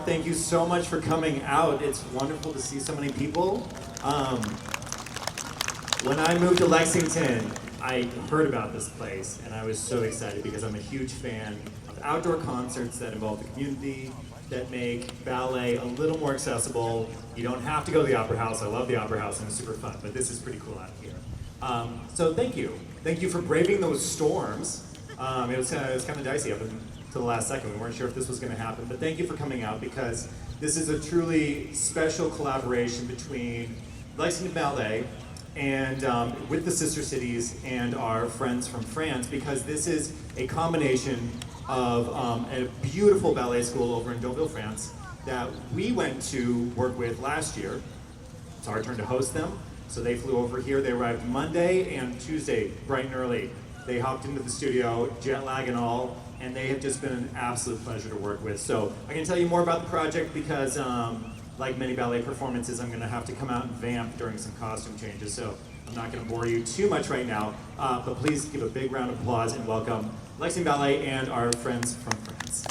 thank you so much for coming out. It's wonderful to see so many people. When I moved to Lexington, I heard about this place, and I was so excited because I'm a huge fan of outdoor concerts that involve the community, that make ballet a little more accessible. You don't have to go to the Opera House. I love the Opera House, and it's super fun, but this is pretty cool out here. So thank you. Thank you for braving those storms. It was kind of dicey up until the last second. We weren't sure if this was going to happen, but thank you for coming out because this is a truly special collaboration between Lexington Ballet and with the sister cities and our friends from France, because this is a combination of a beautiful ballet school over in Deauville, France, that we went to work with last year. It's our turn to host them. So they flew over here. They arrived Monday and Tuesday, bright and early. They hopped into the studio, jet lag and all, and they have just been an absolute pleasure to work with. So I can tell you more about the project because, like many ballet performances, I'm gonna have to come out and vamp during some costume changes. So I'm not gonna bore you too much right now, but please give a big round of applause and welcome Lexington Ballet and our friends from France.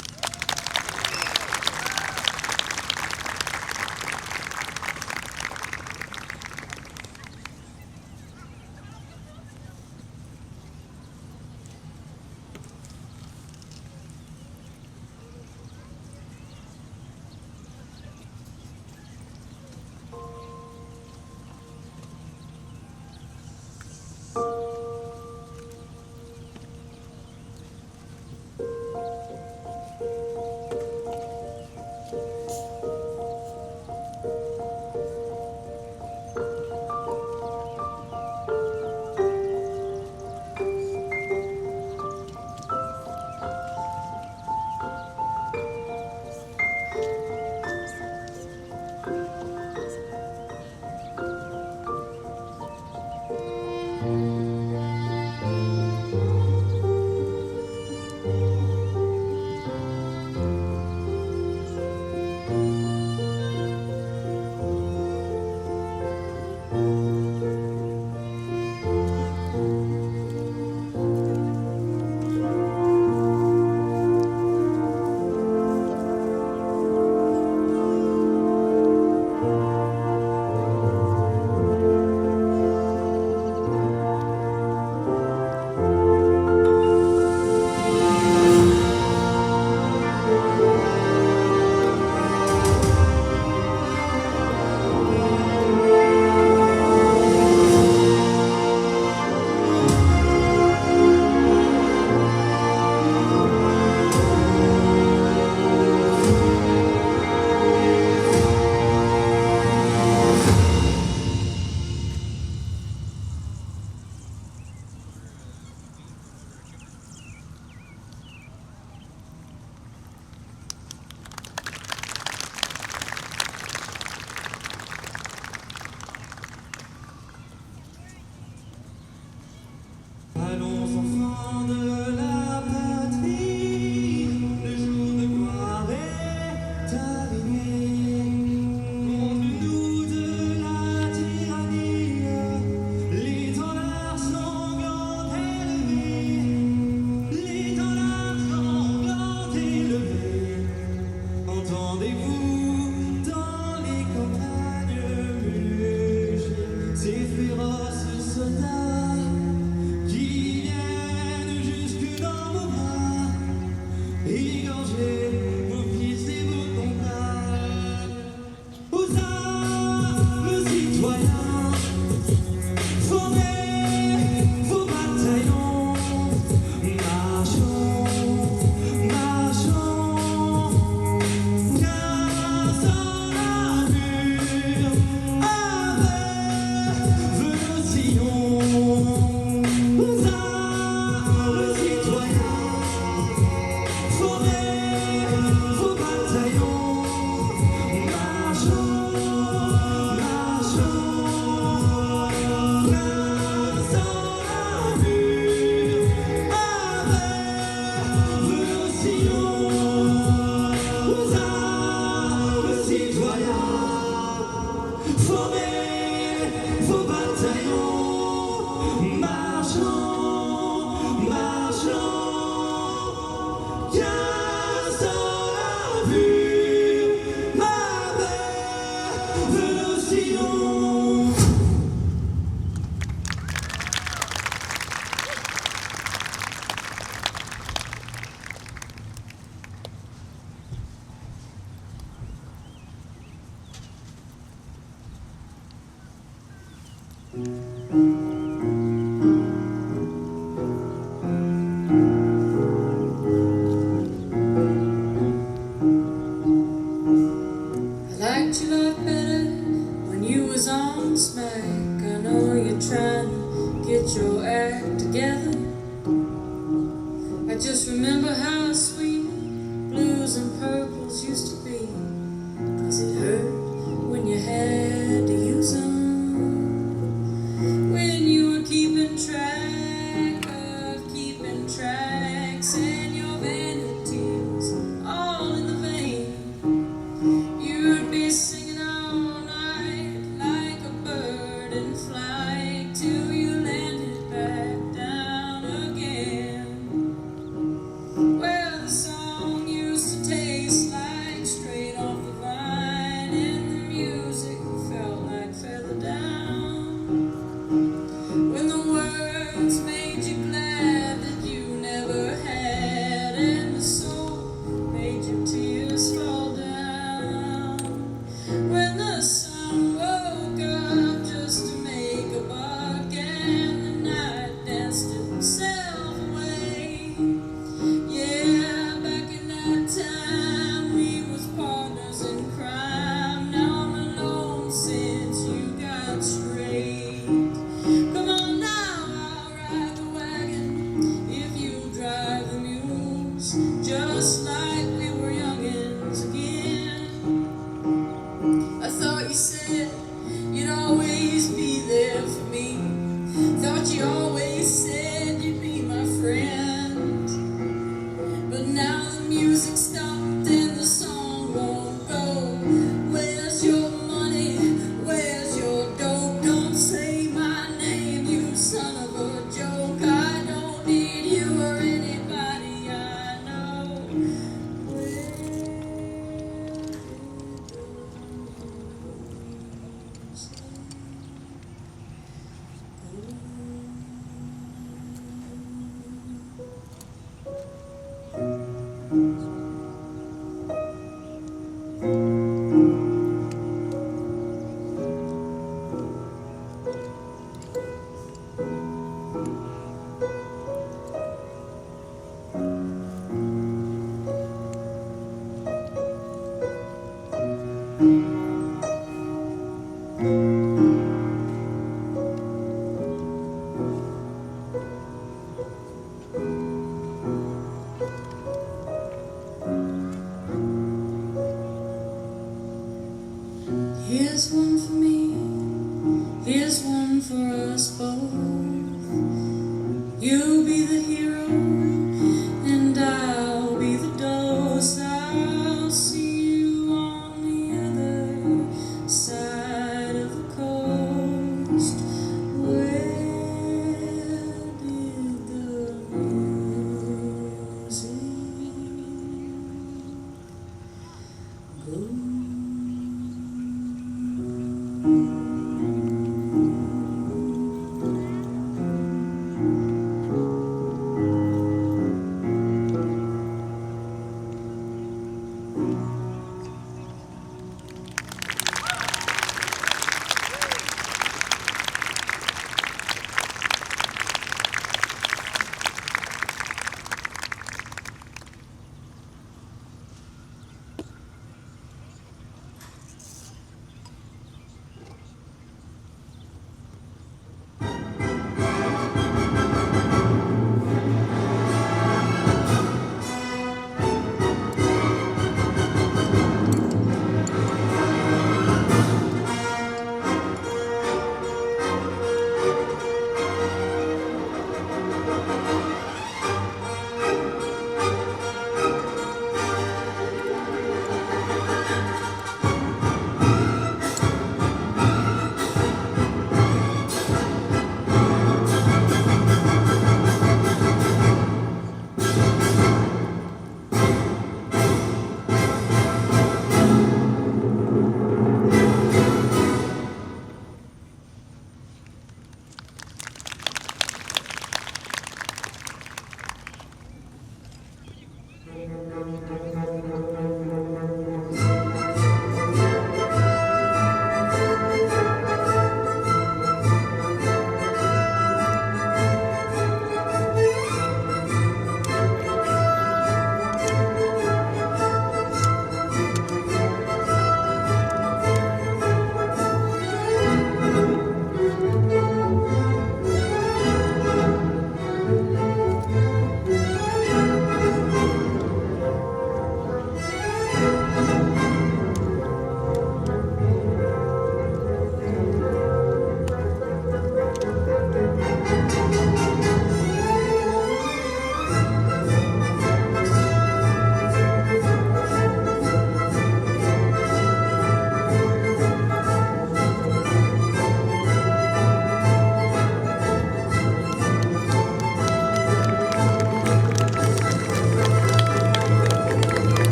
I liked your life better when you was on smack. I know you're trying to get your act together. I just remember how sweet blues and purples used to be, 'cause it hurt when you had to use them. When you were keeping track of keeping tracks, and your vanity was all in the vein. You'd be singing all night like a bird in flight till you landed back down again. Well, the song used to taste like straight off the vine, and the music felt like feather down. When the words made you glad that you never had, and the soul made your tears fall down. When the sun woke up just to make a buck, and the night danced itself away. Yeah, back in that time we was partners in crime. Now I'm alone since you got straight. Come on now, I'll ride the wagon if you drive the mules, just like we were youngins again. I thought you said you'd always be there for me. Thought you always said you'd be my friend. But now the music stopped and the song won't go. Where's your money? Where's your dope? Don't say my name, you son of a joke. I don't need you or anybody I know. Where Here's one for me, here's one for us both. You'll be the hero, and I'll be the dose. I'll see you on the other side of the coast. Where did the music go?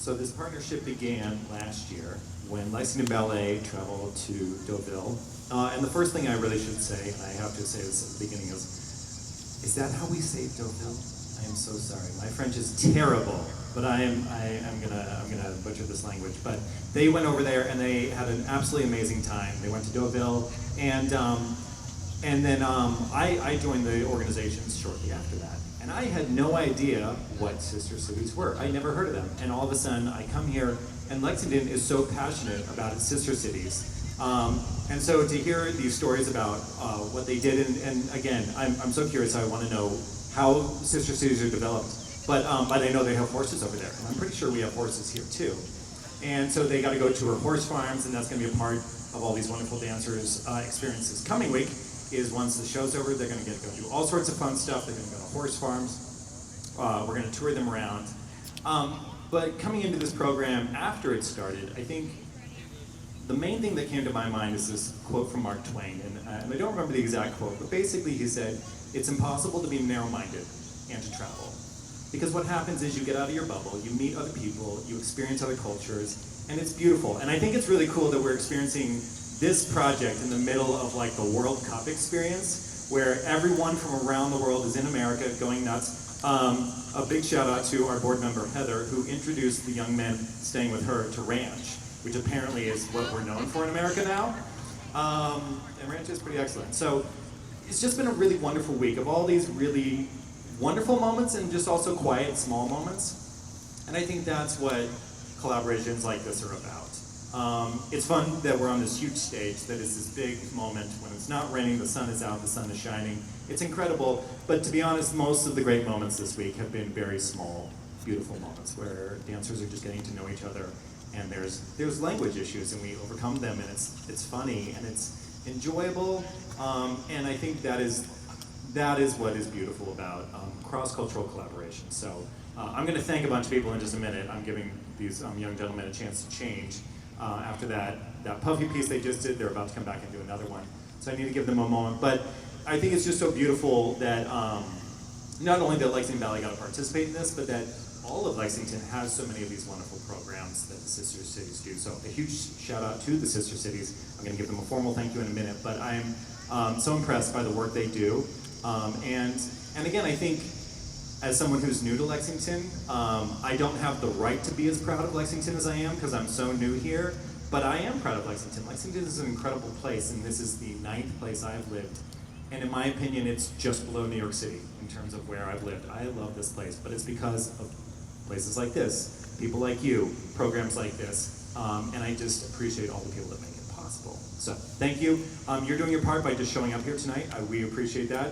So this partnership began last year when Lexington Ballet traveled to Deauville. And the first thing I really should say, and I have to say this at the beginning, is that how we say Deauville? I am so sorry. My French is terrible, but I'm gonna butcher this language. But they went over there and they had an absolutely amazing time. They went to Deauville, and then I joined the organization shortly after that. And I had no idea what sister cities were. I never heard of them. And all of a sudden, I come here, and Lexington is so passionate about its sister cities. And so to hear these stories about what they did, and again, I'm so curious, I want to know how sister cities are developed. But I know they have horses over there, and I'm pretty sure we have horses here too. And so they got to go tour horse farms, and that's going to be a part of all these wonderful dancers' experiences. Coming week is once the show's over, they're going to get to go do all sorts of fun stuff. They're going to go to horse farms. We're going to tour them around. But coming into this program after it started, I think the main thing that came to my mind is this quote from Mark Twain, and I don't remember the exact quote, but basically he said, "It's impossible to be narrow-minded and to travel." Because what happens is you get out of your bubble, you meet other people, you experience other cultures, and it's beautiful. And I think it's really cool that we're experiencing this project in the middle of like the World Cup experience, where everyone from around the world is in America going nuts. A big shout out to our board member, Heather, who introduced the young men staying with her to ranch, which apparently is what we're known for in America now. And ranch is pretty excellent. So it's just been a really wonderful week of all these really wonderful moments and just also quiet, small moments. And I think that's what collaborations like this are about. It's fun that we're on this huge stage that is this big moment when it's not raining, the sun is out, the sun is shining. It's incredible, but to be honest, most of the great moments this week have been very small, beautiful moments where dancers are just getting to know each other, and there's language issues and we overcome them, and it's funny and it's enjoyable, and I think that is what is beautiful about cross-cultural collaboration. So I'm going to thank a bunch of people in just a minute. I'm giving these young gentlemen a chance to change. After that puffy piece they just did, they're about to come back and do another one. So I need to give them a moment. But I think it's just so beautiful that not only that Lexington Ballet got to participate in this, but that all of Lexington has so many of these wonderful programs that the sister cities do. So a huge shout out to the sister cities. I'm going to give them a formal thank you in a minute, but I'm so impressed by the work they do. And again, I think as someone who's new to Lexington, I don't have the right to be as proud of Lexington as I am because I'm so new here, but I am proud of Lexington. Lexington is an incredible place, and this is the 9th place I've lived. And in my opinion, it's just below New York City in terms of where I've lived. I love this place, but it's because of places like this, people like you, programs like this, and I just appreciate all the people that make it possible. So, thank you. You're doing your part by just showing up here tonight. We appreciate that.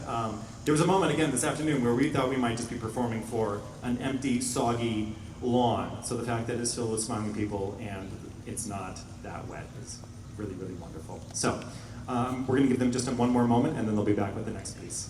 There was a moment, again, this afternoon where we thought we might just be performing for an empty, soggy lawn. So the fact that it's filled with smiling people and it's not that wet is really, really wonderful. So, we're going to give them just one more moment, and then they'll be back with the next piece.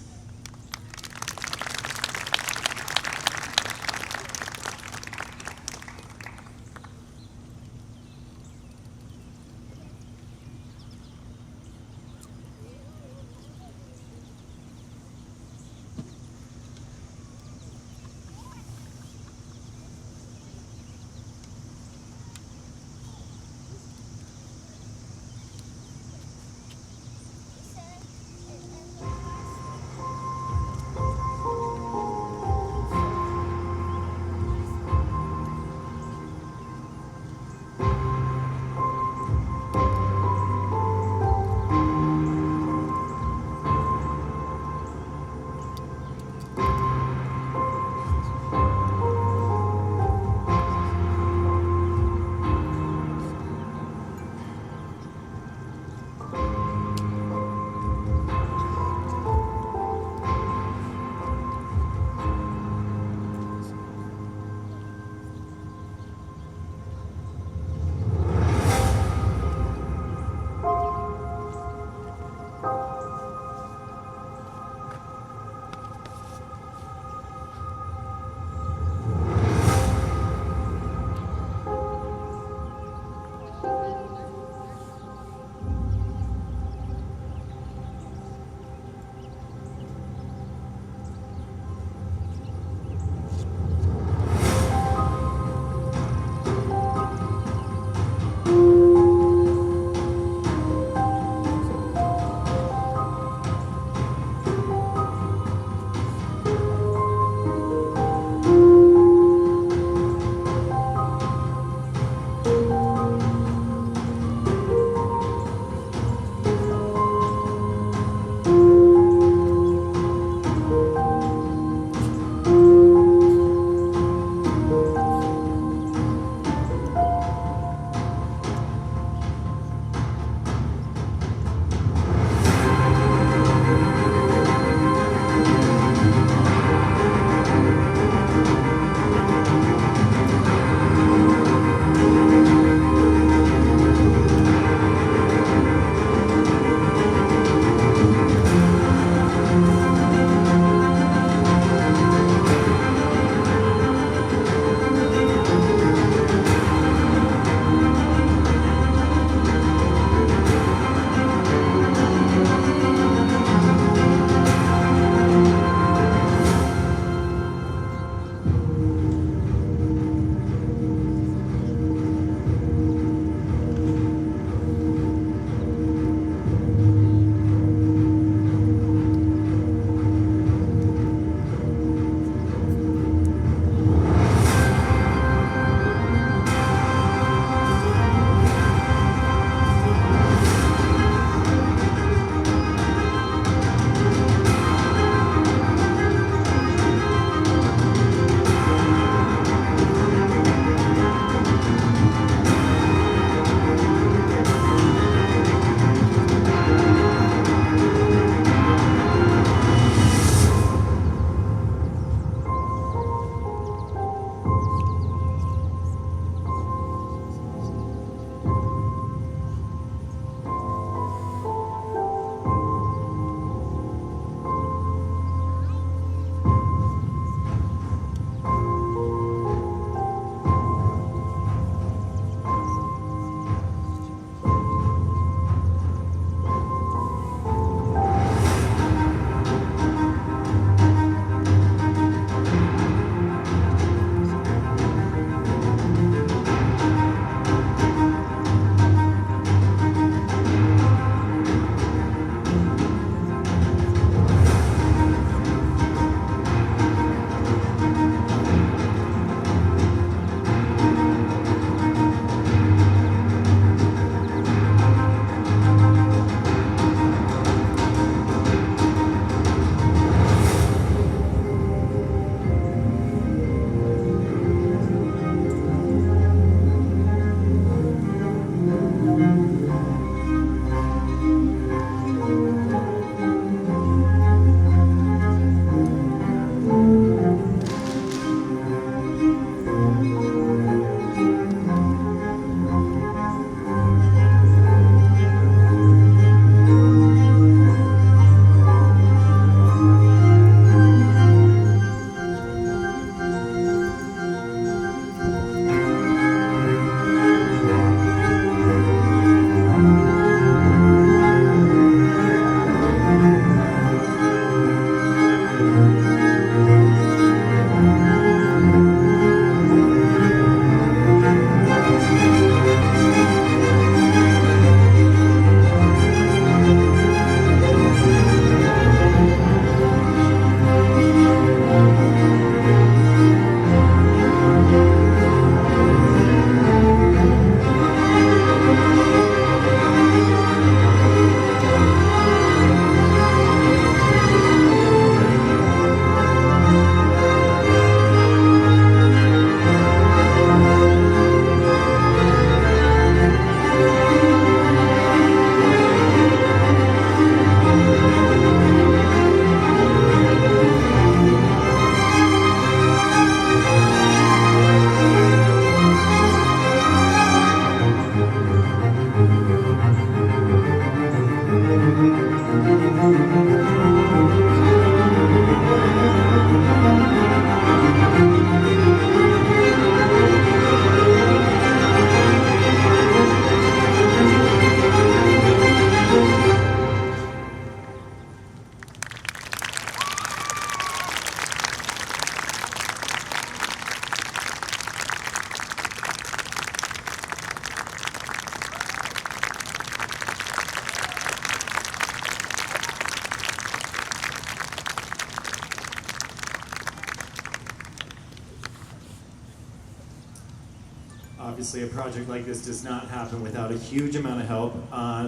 obviously a project like this does not happen without a huge amount of help.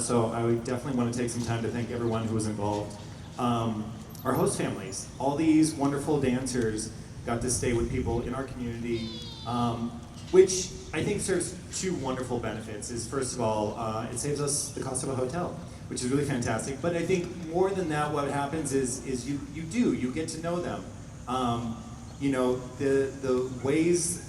So I would definitely want to take some time to thank everyone who was involved. Our host families, all these wonderful dancers got to stay with people in our community, which I think serves two wonderful benefits. Is first of all, it saves us the cost of a hotel, which is really fantastic. But I think more than that, what happens is you get to know them. You know, the ways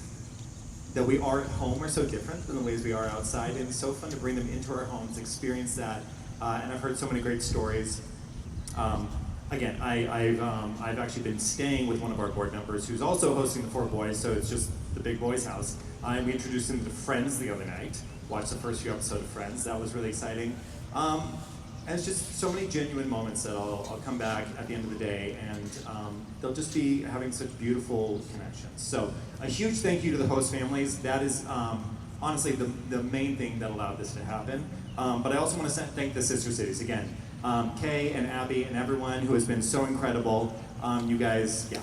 that we are at home are so different than the ways we are outside, and it's so fun to bring them into our homes, experience that. And I've heard so many great stories. Again, I've actually been staying with one of our board members who's also hosting the Four Boys, so it's just the big boys' house. We introduced him to Friends the other night. Watched the first few episodes of Friends. That was really exciting. And it's just so many genuine moments that I'll come back at the end of the day, and they'll just be having such beautiful connections. So a huge thank you to the host families. That is honestly the main thing that allowed this to happen. But I also want to thank the sister cities again. Kay and Abby and everyone who has been so incredible. You guys, yeah,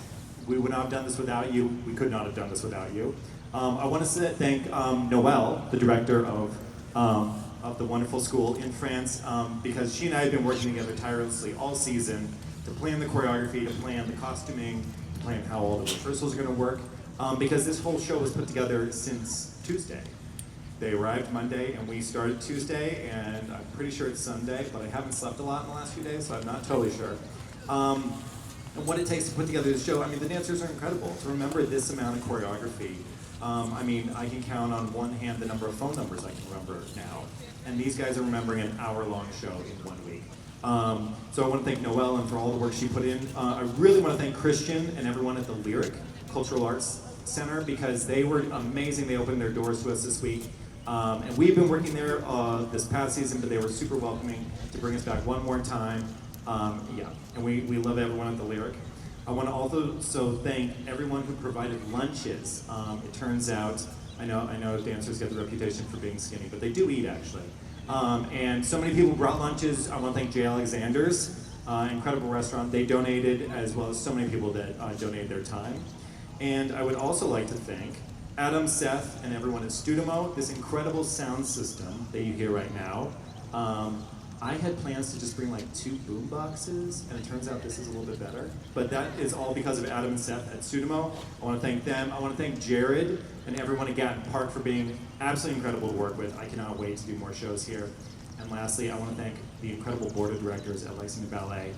we would not have done this without you. We could not have done this without you. I want to thank Noelle, the director of the wonderful school in France, because she and I have been working together tirelessly all season to plan the choreography, to plan the costuming, to plan how all the rehearsals are going to work, because this whole show was put together since Tuesday. They arrived Monday and we started Tuesday, and I'm pretty sure it's Sunday, but I haven't slept a lot in the last few days, so I'm not totally sure. And what it takes to put together this show, I mean, the dancers are incredible. To remember this amount of choreography, I mean, I can count on one hand the number of phone numbers I can remember now. And these guys are remembering an hour-long show in 1 week. So I want to thank Noelle and for all the work she put in. I really want to thank Christian and everyone at the Lyric Cultural Arts Center, because they were amazing. They opened their doors to us this week. And we've been working there this past season, but they were super welcoming to bring us back one more time. Yeah, and we love everyone at the Lyric. I want to also thank everyone who provided lunches. It turns out, I know dancers get the reputation for being skinny, but they do eat actually. And so many people brought lunches. I want to thank J. Alexander's, incredible restaurant. They donated, as well as so many people that donated their time. And I would also like to thank Adam, Seth, and everyone at Studimo, this incredible sound system that you hear right now. I had plans to just bring like 2 boom boxes, and it turns out this is a little bit better. But that is all because of Adam and Seth at Studimo. I want to thank them. I want to thank Jared and everyone at Gatton Park for being absolutely incredible to work with. I cannot wait to do more shows here. And lastly, I want to thank the incredible board of directors at Lexington Ballet.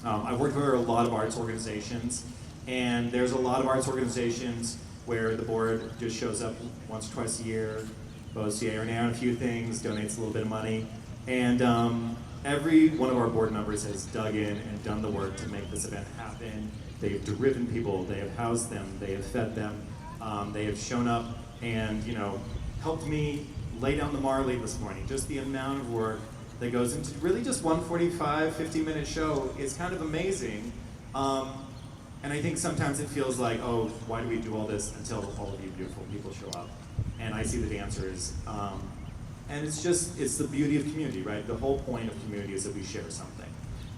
I've worked with a lot of arts organizations, and there's a lot of arts organizations where the board just shows up once or twice a year, votes yay or nay on a few things, donates a little bit of money. And every one of our board members has dug in and done the work to make this event happen. They've driven people, they have housed them, they have fed them, they have shown up and, you know, helped me lay down the Marley this morning. Just the amount of work that goes into really just one 50-minute show is kind of amazing. And I think sometimes it feels like, oh, why do we do all this until all of you beautiful people show up? And I see the dancers. And it's the beauty of community, right? The whole point of community is that we share something.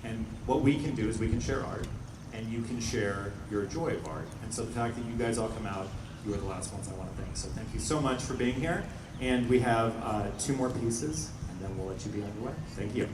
And what we can do is we can share art, and you can share your joy of art. And so the fact that you guys all come out, you are the last ones I want to thank. So thank you so much for being here. And we have 2 more pieces, and then we'll let you be on your way. Thank you.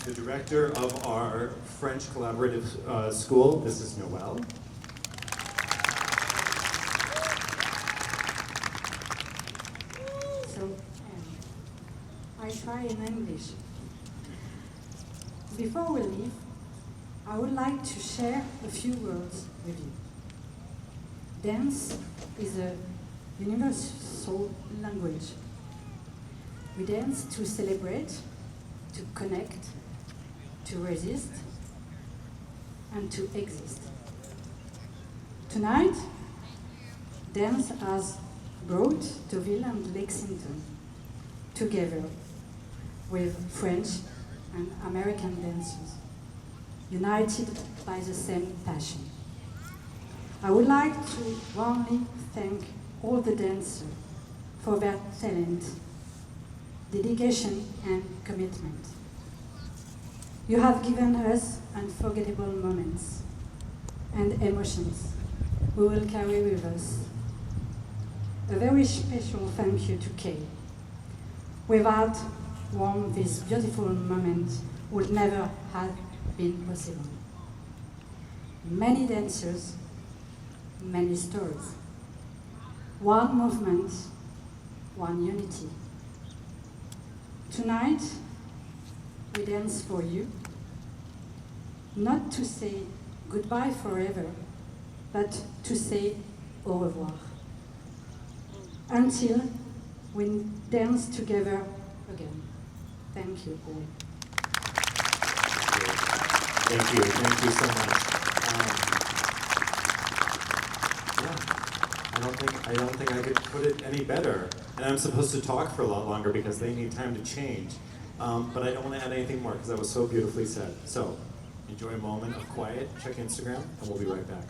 the director of our French collaborative school. This is Noelle. So, I try in English. Before we leave, I would like to share a few words with you. Dance is a universal language. We dance to celebrate, to connect, to resist, and to exist. Tonight, dance has brought Deauville and Lexington together with French and American dancers, united by the same passion. I would like to warmly thank all the dancers for their talent, dedication, and commitment. You have given us unforgettable moments and emotions we will carry with us. A very special thank you to Kay. Without whom this beautiful moment would never have been possible. Many dancers, many stories. One movement, one unity. Tonight, we dance for you, not to say goodbye forever, but to say au revoir. Until we dance together again. Thank you all. Thank you so much. I don't think I could put it any better. And I'm supposed to talk for a lot longer because they need time to change. But I don't want to add anything more because that was so beautifully said. So enjoy a moment of quiet, check Instagram, and we'll be right back.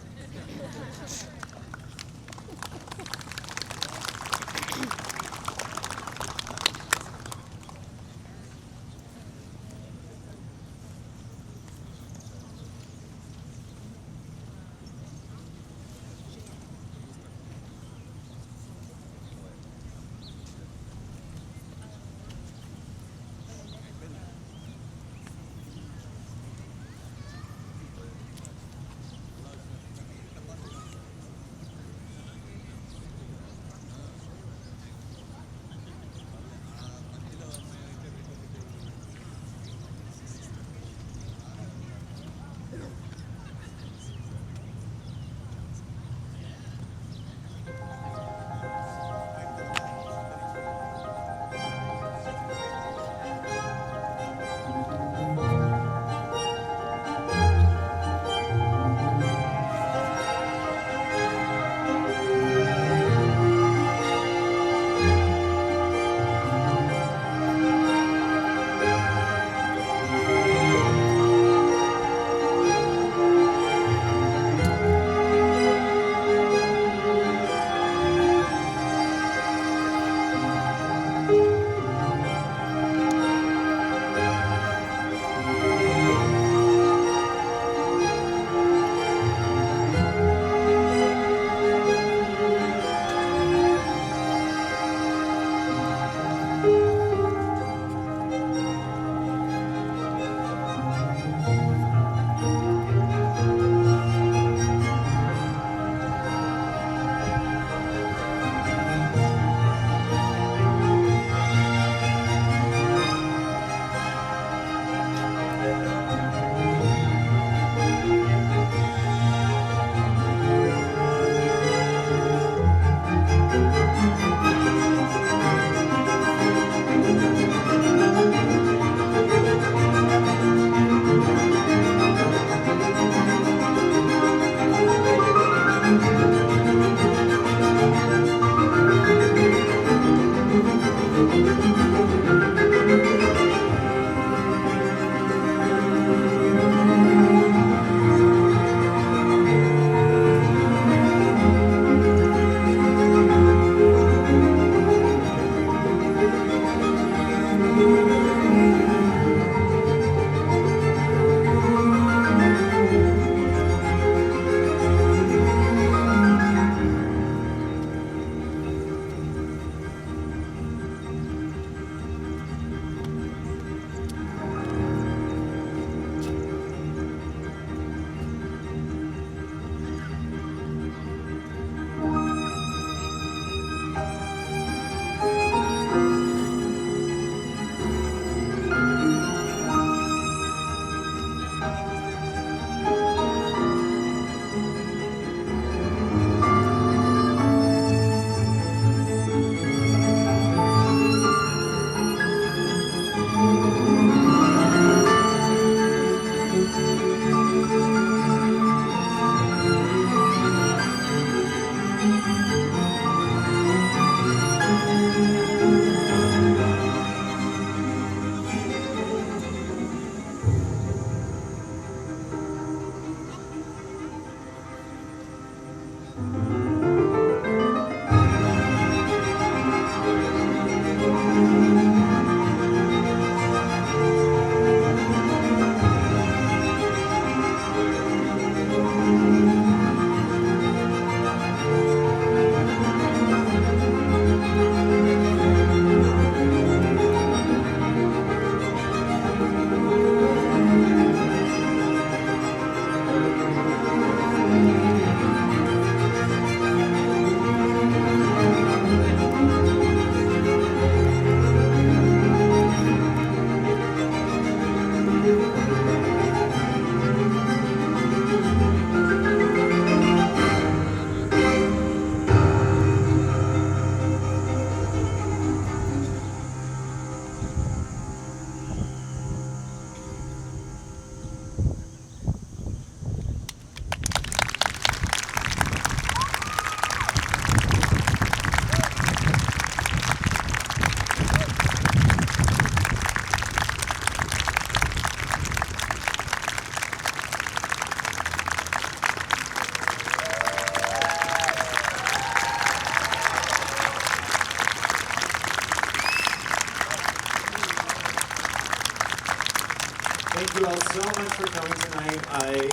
Thank you all so much for coming tonight.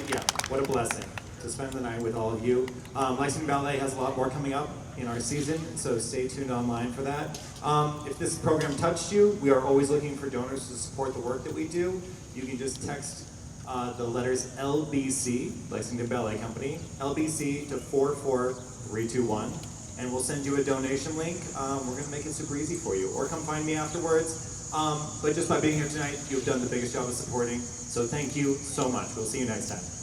Yeah, what a blessing to spend the night with all of you. Lexington Ballet has a lot more coming up in our season, so stay tuned online for that. If this program touched you, we are always looking for donors to support the work that we do. You can just text the letters LBC, Lexington Ballet Company, LBC to 44321, and we'll send you a donation link. We're going to make it super easy for you, or come find me afterwards. But just by being here tonight, you've done the biggest job of supporting, so thank you so much. We'll see you next time.